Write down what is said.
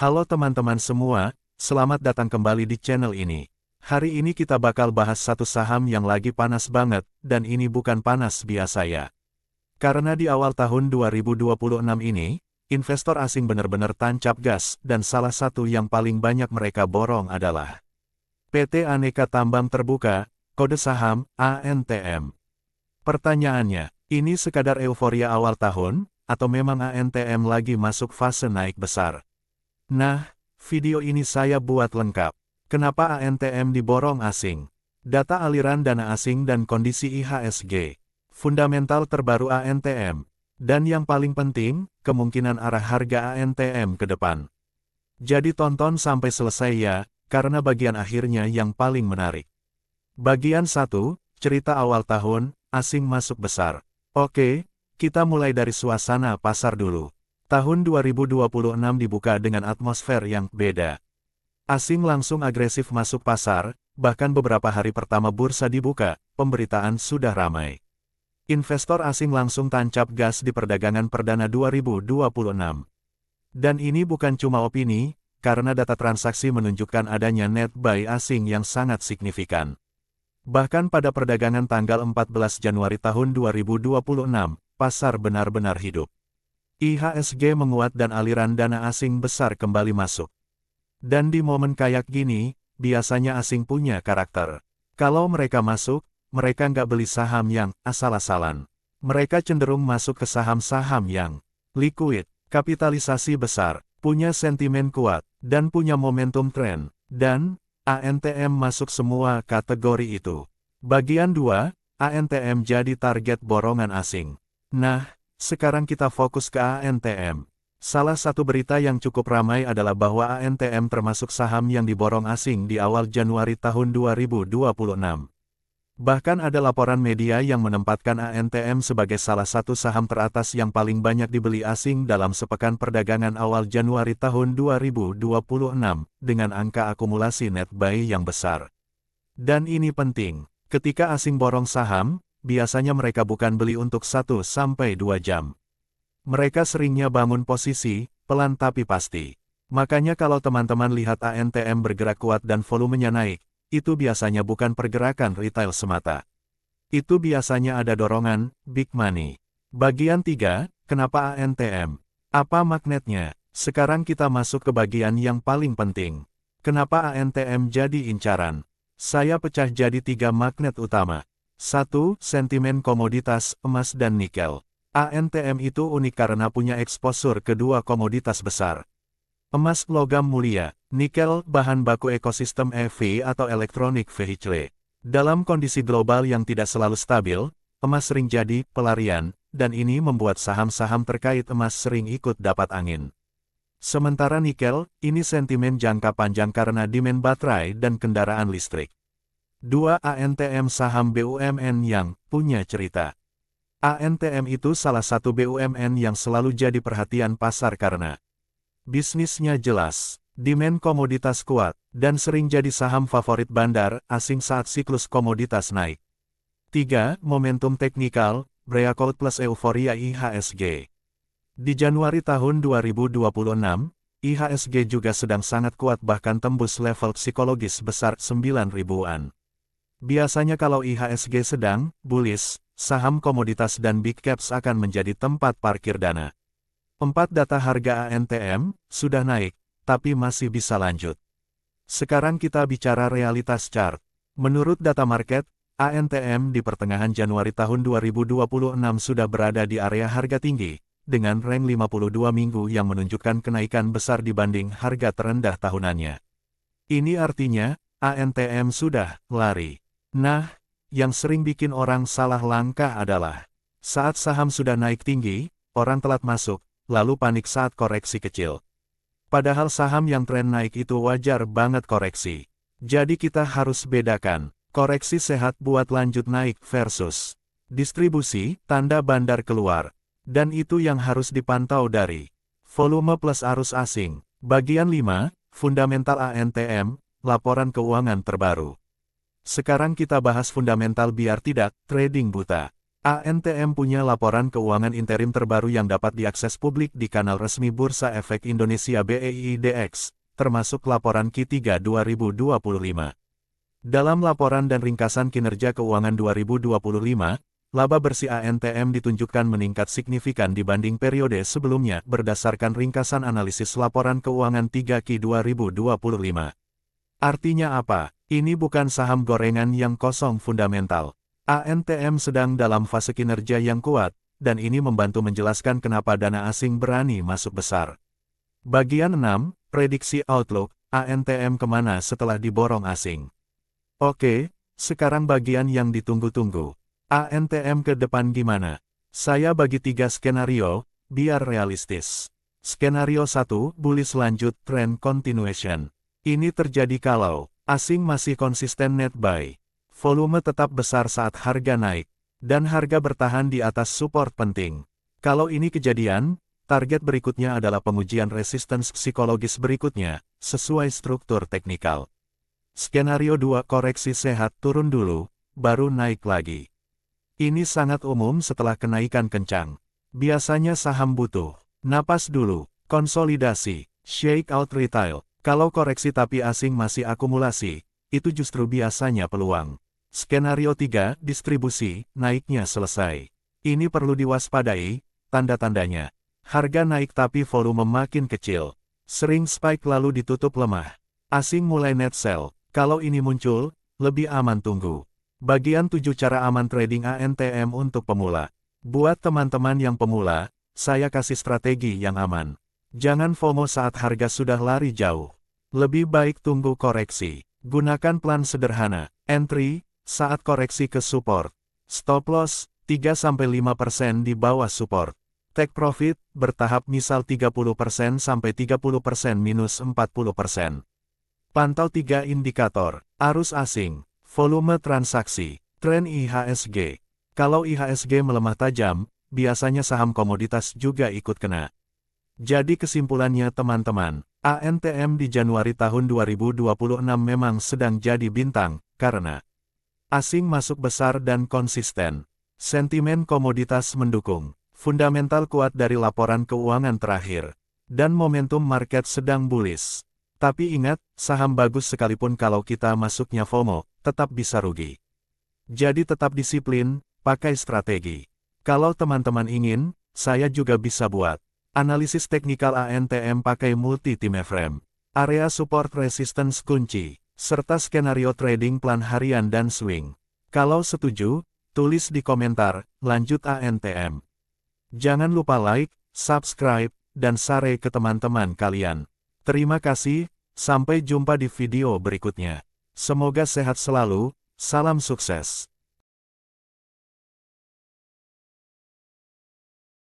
Halo teman-teman semua, selamat datang kembali di channel ini. Hari ini kita bakal bahas satu saham yang lagi panas banget, dan ini bukan panas biasa ya. Karena di awal tahun 2026 ini, investor asing benar-benar tancap gas, dan salah satu yang paling banyak mereka borong adalah PT Aneka Tambang Terbuka, kode saham ANTM. Pertanyaannya, ini sekadar euforia awal tahun, atau memang ANTM lagi masuk fase naik besar? Nah, video ini saya buat lengkap. Kenapa ANTM diborong asing? Data aliran dana asing dan kondisi IHSG. Fundamental terbaru ANTM. Dan yang paling penting, kemungkinan arah harga ANTM ke depan. Jadi tonton sampai selesai ya, karena bagian akhirnya yang paling menarik. Bagian 1, cerita awal tahun, asing masuk besar. Oke, kita mulai dari suasana pasar dulu. Tahun 2026 dibuka dengan atmosfer yang beda. Asing langsung agresif masuk pasar, bahkan beberapa hari pertama bursa dibuka, pemberitaan sudah ramai. Investor asing langsung tancap gas di perdagangan perdana 2026. Dan ini bukan cuma opini, karena data transaksi menunjukkan adanya net buy asing yang sangat signifikan. Bahkan pada perdagangan tanggal 14 Januari tahun 2026, pasar benar-benar hidup. IHSG menguat dan aliran dana asing besar kembali masuk. Dan di momen kayak gini, biasanya asing punya karakter. Kalau mereka masuk, mereka nggak beli saham yang asal-asalan. Mereka cenderung masuk ke saham-saham yang liquid, kapitalisasi besar, punya sentimen kuat, dan punya momentum tren. Dan, ANTM masuk semua kategori itu. Bagian 2, ANTM jadi target borongan asing. Nah, sekarang kita fokus ke ANTM. Salah satu berita yang cukup ramai adalah bahwa ANTM termasuk saham yang diborong asing di awal Januari tahun 2026. Bahkan ada laporan media yang menempatkan ANTM sebagai salah satu saham teratas yang paling banyak dibeli asing dalam sepekan perdagangan awal Januari tahun 2026, dengan angka akumulasi net buy yang besar. Dan ini penting, ketika asing borong saham, biasanya mereka bukan beli untuk 1-2 jam. Mereka seringnya bangun posisi, pelan tapi pasti. Makanya kalau teman-teman lihat ANTM bergerak kuat dan volumenya naik, itu biasanya bukan pergerakan retail semata. Itu biasanya ada dorongan, big money. Bagian 3, kenapa ANTM? Apa magnetnya? Sekarang kita masuk ke bagian yang paling penting. Kenapa ANTM jadi incaran? Saya pecah jadi 3 magnet utama. 1. Sentimen komoditas, emas dan nikel. ANTM itu unik karena punya eksposur kedua komoditas besar. Emas logam mulia, nikel bahan baku ekosistem EV atau electronic vehicle. Dalam kondisi global yang tidak selalu stabil, emas sering jadi pelarian, dan ini membuat saham-saham terkait emas sering ikut dapat angin. Sementara nikel, ini sentimen jangka panjang karena demand baterai dan kendaraan listrik. 2. ANTM saham BUMN yang punya cerita. ANTM itu salah satu BUMN yang selalu jadi perhatian pasar karena bisnisnya jelas, demand komoditas kuat, dan sering jadi saham favorit bandar asing saat siklus komoditas naik. 3. Momentum teknikal, breakout plus euforia IHSG. Di Januari tahun 2026, IHSG juga sedang sangat kuat bahkan tembus level psikologis besar 9.000-an. Biasanya kalau IHSG sedang bullish, saham komoditas dan big caps akan menjadi tempat parkir dana. 4. Data harga ANTM sudah naik, tapi masih bisa lanjut. Sekarang kita bicara realitas chart. Menurut data market, ANTM di pertengahan Januari tahun 2026 sudah berada di area harga tinggi, dengan rank 52 minggu yang menunjukkan kenaikan besar dibanding harga terendah tahunannya. Ini artinya, ANTM sudah lari. Nah, yang sering bikin orang salah langkah adalah saat saham sudah naik tinggi, orang telat masuk, lalu panik saat koreksi kecil. Padahal saham yang tren naik itu wajar banget koreksi. Jadi kita harus bedakan, koreksi sehat buat lanjut naik versus distribusi, tanda bandar keluar. Dan itu yang harus dipantau dari volume plus arus asing. Bagian 5, fundamental ANTM, laporan keuangan terbaru. Sekarang kita bahas fundamental biar tidak trading buta. ANTM punya laporan keuangan interim terbaru yang dapat diakses publik di kanal resmi Bursa Efek Indonesia BEIDX, termasuk laporan Q3 2025. Dalam laporan dan ringkasan kinerja keuangan 2025, laba bersih ANTM ditunjukkan meningkat signifikan dibanding periode sebelumnya berdasarkan ringkasan analisis laporan keuangan 3Q 2025. Artinya apa? Ini bukan saham gorengan yang kosong fundamental. ANTM sedang dalam fase kinerja yang kuat, dan ini membantu menjelaskan kenapa dana asing berani masuk besar. Bagian 6, Prediksi Outlook, ANTM kemana setelah diborong asing? Oke, sekarang bagian yang ditunggu-tunggu. ANTM ke depan gimana? Saya bagi 3 skenario, biar realistis. Skenario 1, bullish lanjut trend continuation. Ini terjadi kalau asing masih konsisten net buy. Volume tetap besar saat harga naik, dan harga bertahan di atas support penting. Kalau ini kejadian, target berikutnya adalah pengujian resistance psikologis berikutnya, sesuai struktur teknikal. Skenario 2 koreksi sehat turun dulu, baru naik lagi. Ini sangat umum setelah kenaikan kencang. Biasanya saham butuh napas dulu, konsolidasi, shake out retail. Kalau koreksi tapi asing masih akumulasi, itu justru biasanya peluang. Skenario 3, distribusi, naiknya selesai. Ini perlu diwaspadai, tanda-tandanya. Harga naik tapi volume makin kecil. Sering spike lalu ditutup lemah. Asing mulai net sell. Kalau ini muncul, lebih aman tunggu. Bagian 7 cara aman trading ANTM untuk pemula. Buat teman-teman yang pemula, saya kasih strategi yang aman. Jangan FOMO saat harga sudah lari jauh. Lebih baik tunggu koreksi. Gunakan plan sederhana. Entry, saat koreksi ke support. Stop loss, 3-5% di bawah support. Take profit, bertahap misal 30% sampai 30% minus 40%. Pantau 3 indikator. Arus asing, volume transaksi, tren IHSG. Kalau IHSG melemah tajam, biasanya saham komoditas juga ikut kena. Jadi kesimpulannya teman-teman, ANTM di Januari tahun 2026 memang sedang jadi bintang, karena asing masuk besar dan konsisten. Sentimen komoditas mendukung. Fundamental kuat dari laporan keuangan terakhir. Dan momentum market sedang bullish. Tapi ingat, saham bagus sekalipun kalau kita masuknya FOMO, tetap bisa rugi. Jadi tetap disiplin, pakai strategi. Kalau teman-teman ingin, saya juga bisa buat analisis teknikal ANTM pakai multi-time frame. Area support resistance kunci, serta skenario trading plan harian dan swing. Kalau setuju, tulis di komentar, lanjut ANTM. Jangan lupa like, subscribe, dan share ke teman-teman kalian. Terima kasih, sampai jumpa di video berikutnya. Semoga sehat selalu, salam sukses.